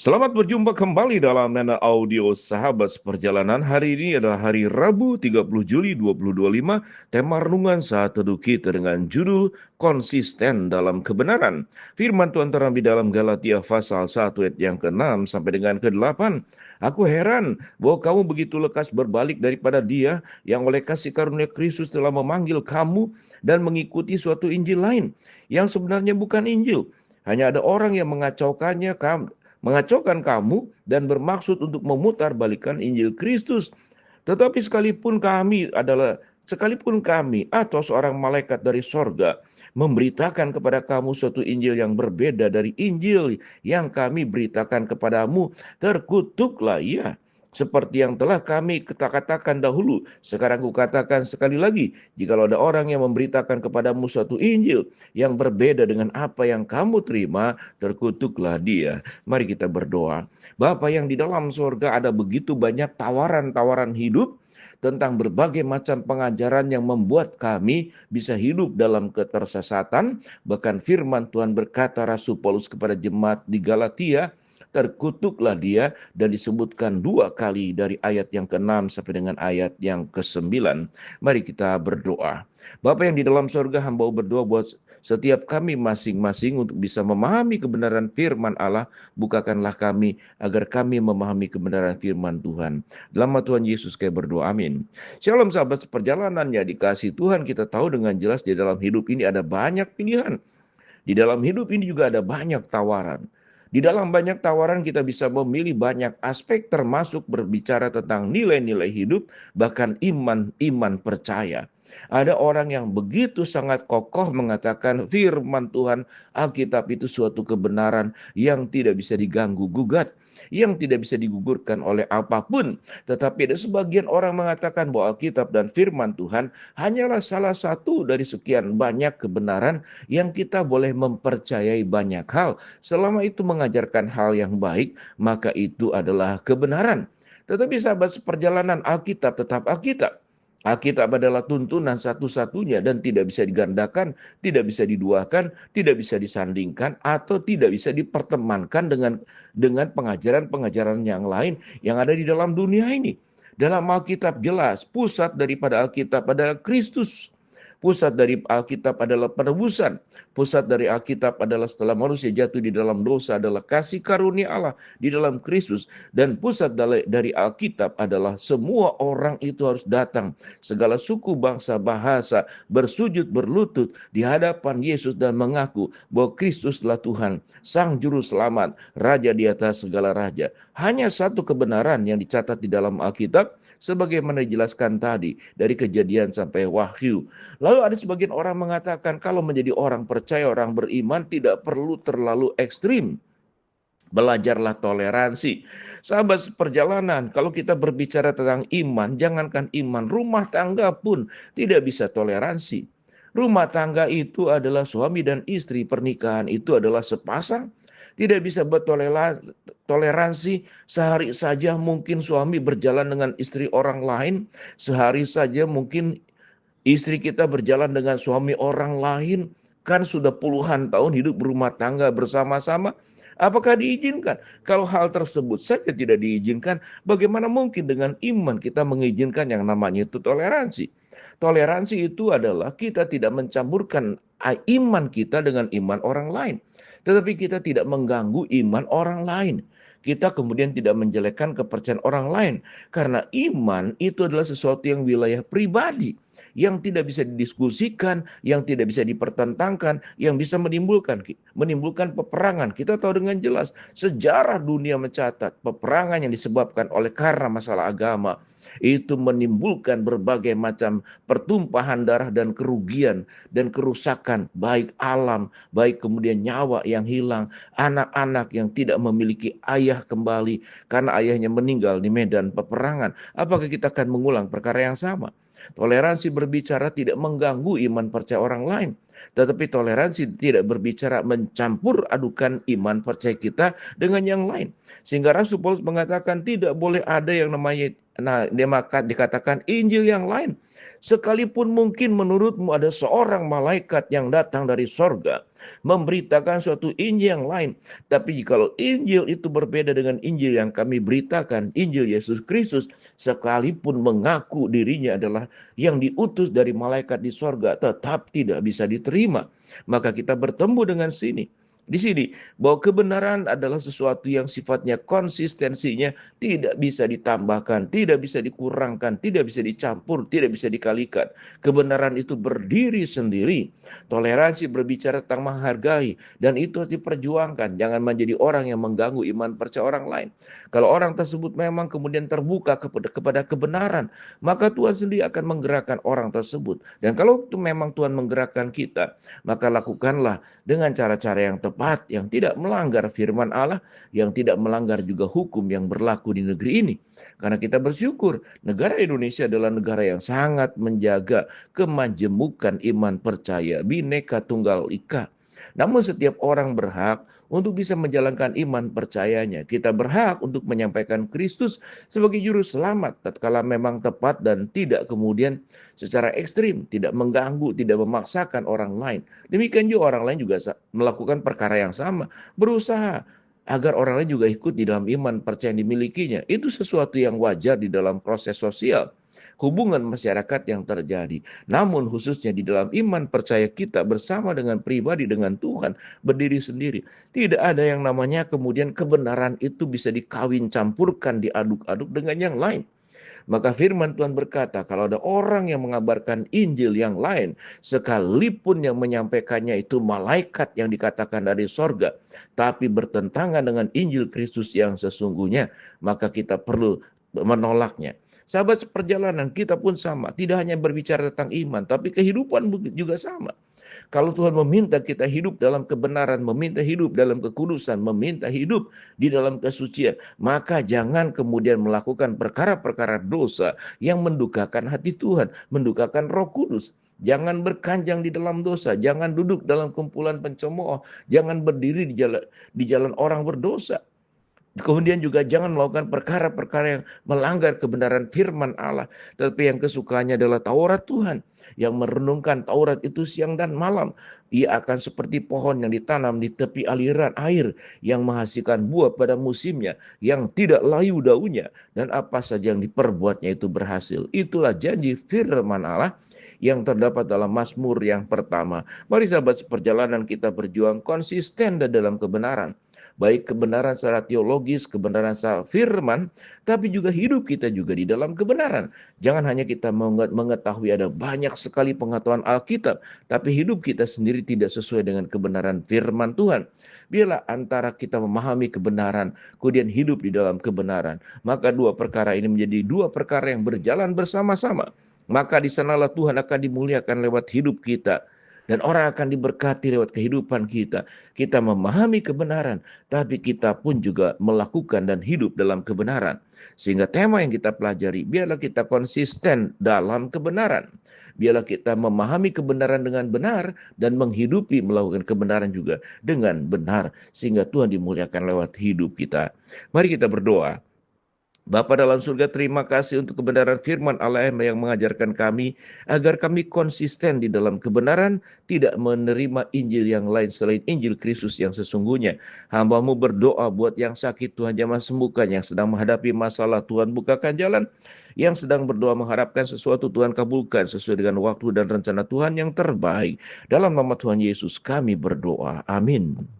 Selamat berjumpa kembali dalam Nana Audio Sahabat Seperjalanan. Hari ini adalah hari Rabu 30 Juli 2025. Tema renungan saat teduh kita dengan judul Konsisten dalam Kebenaran. Firman Tuhan terambil dalam Galatia pasal 1 ayat yang ke-6 sampai dengan ke-8. Aku heran bahwa kamu begitu lekas berbalik daripada Dia yang oleh kasih karunia Kristus telah memanggil kamu dan mengikuti suatu Injil lain yang sebenarnya bukan Injil. Hanya ada orang yang mengacaukan kamu dan bermaksud untuk memutarbalikkan Injil Kristus. Tetapi sekalipun kami atau seorang malaikat dari sorga memberitakan kepada kamu suatu Injil yang berbeda dari Injil yang kami beritakan kepadamu, terkutuklah ia. Seperti yang telah kami katakan dahulu, sekarang kukatakan sekali lagi, jikalau ada orang yang memberitakan kepadamu suatu Injil yang berbeda dengan apa yang kamu terima, terkutuklah dia. Mari kita berdoa. Bapa yang di dalam surga, ada begitu banyak tawaran-tawaran hidup tentang berbagai macam pengajaran yang membuat kami bisa hidup dalam ketersesatan. Bahkan firman Tuhan berkata Rasul Paulus kepada jemaat di Galatia, terkutuklah dia, dan disebutkan 2 kali dari ayat yang ke-6 sampai dengan ayat yang ke-9. Mari kita berdoa. Bapa yang di dalam surga, hamba berdoa buat setiap kami masing-masing untuk bisa memahami kebenaran firman Allah. Bukakanlah kami agar kami memahami kebenaran firman Tuhan. Dalam nama Tuhan Yesus kami berdoa, amin. Shalom sahabat seperjalanannya dikasih Tuhan, kita tahu dengan jelas di dalam hidup ini ada banyak pilihan. Di dalam hidup ini juga ada banyak tawaran. Di dalam banyak tawaran kita bisa memilih banyak aspek, termasuk berbicara tentang nilai-nilai hidup, bahkan iman percaya. Ada orang yang begitu sangat kokoh mengatakan firman Tuhan, Alkitab itu suatu kebenaran yang tidak bisa diganggu gugat, yang tidak bisa digugurkan oleh apapun. Tetapi ada sebagian orang mengatakan bahwa Alkitab dan firman Tuhan hanyalah salah satu dari sekian banyak kebenaran yang kita boleh mempercayai banyak hal. Selama itu mengajarkan hal yang baik, maka itu adalah kebenaran. Tetapi sahabat seperjalanan, Alkitab tetap Alkitab. Alkitab adalah tuntunan satu-satunya dan tidak bisa digandakan, tidak bisa diduakan, tidak bisa disandingkan, atau tidak bisa dipertemankan dengan pengajaran-pengajaran yang lain yang ada di dalam dunia ini. Dalam Alkitab jelas, pusat daripada Alkitab adalah Kristus. Pusat dari Alkitab adalah penebusan. Pusat dari Alkitab adalah setelah manusia jatuh di dalam dosa adalah kasih karunia Allah di dalam Kristus. Dan pusat dari Alkitab adalah semua orang itu harus datang. Segala suku, bangsa, bahasa bersujud berlutut di hadapan Yesus dan mengaku bahwa Kristuslah Tuhan, Sang Juru Selamat, Raja di atas segala raja. Hanya satu kebenaran yang dicatat di dalam Alkitab sebagaimana dijelaskan tadi dari Kejadian sampai Wahyu. Lalu ada sebagian orang mengatakan kalau menjadi orang percaya, orang beriman tidak perlu terlalu ekstrim. Belajarlah toleransi. Sahabat seperjalanan, kalau kita berbicara tentang iman, jangankan iman, rumah tangga pun tidak bisa toleransi. Rumah tangga itu adalah suami dan istri, pernikahan itu adalah sepasang. Tidak bisa bertoleransi. Sehari saja mungkin suami berjalan dengan istri orang lain. Sehari saja mungkin istri kita berjalan dengan suami orang lain, kan sudah puluhan tahun hidup berumah tangga bersama-sama. Apakah diizinkan? Kalau hal tersebut saja tidak diizinkan, bagaimana mungkin dengan iman kita mengizinkan yang namanya itu toleransi? Toleransi itu adalah kita tidak mencampurkan iman kita dengan iman orang lain. Tetapi kita tidak mengganggu iman orang lain. Kita kemudian tidak menjelekkan kepercayaan orang lain. Karena iman itu adalah sesuatu yang wilayah pribadi, yang tidak bisa didiskusikan, yang tidak bisa dipertentangkan, yang bisa menimbulkan peperangan. Kita tahu dengan jelas sejarah dunia mencatat peperangan yang disebabkan oleh karena masalah agama itu menimbulkan berbagai macam pertumpahan darah dan kerugian dan kerusakan, baik alam, baik kemudian nyawa yang hilang, anak-anak yang tidak memiliki ayah kembali karena ayahnya meninggal di medan peperangan. Apakah kita akan mengulang perkara yang sama? Toleransi berbicara tidak mengganggu iman percaya orang lain. Tetapi toleransi tidak berbicara mencampur adukan iman percaya kita dengan yang lain. Sehingga Rasul Paulus mengatakan tidak boleh ada yang namanya dia maka dikatakan Injil yang lain. Sekalipun mungkin menurutmu ada seorang malaikat yang datang dari sorga memberitakan suatu Injil yang lain. Tapi kalau Injil itu berbeda dengan Injil yang kami beritakan, Injil Yesus Kristus, sekalipun mengaku dirinya adalah yang diutus dari malaikat di sorga, tetap tidak bisa diterima. Maka kita bertemu dengan di sini bahwa kebenaran adalah sesuatu yang sifatnya konsistensinya tidak bisa ditambahkan, tidak bisa dikurangkan, tidak bisa dicampur, tidak bisa dikalikan. Kebenaran itu berdiri sendiri. Toleransi berbicara tentang menghargai dan itu harus diperjuangkan. Jangan menjadi orang yang mengganggu iman percaya orang lain. Kalau orang tersebut memang kemudian terbuka kepada kebenaran, maka Tuhan sendiri akan menggerakkan orang tersebut. Dan kalau itu memang Tuhan menggerakkan kita, maka lakukanlah dengan cara-cara yang tepat, yang tidak melanggar firman Allah, yang tidak melanggar juga hukum yang berlaku di negeri ini. Karena kita bersyukur, negara Indonesia adalah negara yang sangat menjaga kemajemukan iman percaya, Bhinneka Tunggal Ika. Namun setiap orang berhak untuk bisa menjalankan iman percayanya. Kita berhak untuk menyampaikan Kristus sebagai juru selamat tatkala memang tepat dan tidak kemudian secara ekstrim, tidak mengganggu, tidak memaksakan orang lain. Demikian juga orang lain juga melakukan perkara yang sama, berusaha agar orang lain juga ikut di dalam iman percaya yang dimilikinya. Itu sesuatu yang wajar di dalam proses sosial, hubungan masyarakat yang terjadi. Namun khususnya di dalam iman percaya kita bersama dengan pribadi dengan Tuhan berdiri sendiri. Tidak ada yang namanya kemudian kebenaran itu bisa dikawin campurkan, diaduk-aduk dengan yang lain. Maka firman Tuhan berkata, kalau ada orang yang mengabarkan Injil yang lain, sekalipun yang menyampaikannya itu malaikat yang dikatakan dari sorga, tapi bertentangan dengan Injil Kristus yang sesungguhnya, maka kita perlu menolaknya. Sahabat seperjalanan, kita pun sama. Tidak hanya berbicara tentang iman, tapi kehidupan juga sama. Kalau Tuhan meminta kita hidup dalam kebenaran, meminta hidup dalam kekudusan, meminta hidup di dalam kesucian, maka jangan kemudian melakukan perkara-perkara dosa yang mendukakan hati Tuhan, mendukakan Roh Kudus. Jangan berkanjang di dalam dosa, jangan duduk dalam kumpulan pencemooh, jangan berdiri di jalan orang berdosa. Kemudian juga jangan melakukan perkara-perkara yang melanggar kebenaran firman Allah. Tetapi yang kesukaannya adalah Taurat Tuhan. Yang merenungkan Taurat itu siang dan malam. Ia akan seperti pohon yang ditanam di tepi aliran air. Yang menghasilkan buah pada musimnya. Yang tidak layu daunnya. Dan apa saja yang diperbuatnya itu berhasil. Itulah janji firman Allah yang terdapat dalam Mazmur yang pertama. Mari sahabat seperjalanan kita berjuang konsisten dalam kebenaran. Baik kebenaran secara teologis, kebenaran secara firman, tapi juga hidup kita juga di dalam kebenaran. Jangan hanya kita mengetahui ada banyak sekali pengetahuan Alkitab, tapi hidup kita sendiri tidak sesuai dengan kebenaran firman Tuhan. Biarlah antara kita memahami kebenaran, kemudian hidup di dalam kebenaran. Maka dua perkara ini menjadi dua perkara yang berjalan bersama-sama. Maka di sanalah Tuhan akan dimuliakan lewat hidup kita. Dan orang akan diberkati lewat kehidupan kita. Kita memahami kebenaran, tapi kita pun juga melakukan dan hidup dalam kebenaran. Sehingga tema yang kita pelajari, biarlah kita konsisten dalam kebenaran. Biarlah kita memahami kebenaran dengan benar dan menghidupi melakukan kebenaran juga dengan benar. Sehingga Tuhan dimuliakan lewat hidup kita. Mari kita berdoa. Bapa dalam surga, terima kasih untuk kebenaran firman Allah yang mengajarkan kami agar kami konsisten di dalam kebenaran, tidak menerima Injil yang lain selain Injil Kristus yang sesungguhnya. Hamba-Mu berdoa buat yang sakit, Tuhan jamah sembuhkan, yang sedang menghadapi masalah, Tuhan bukakan jalan, yang sedang berdoa mengharapkan sesuatu, Tuhan kabulkan sesuai dengan waktu dan rencana Tuhan yang terbaik. Dalam nama Tuhan Yesus kami berdoa. Amin.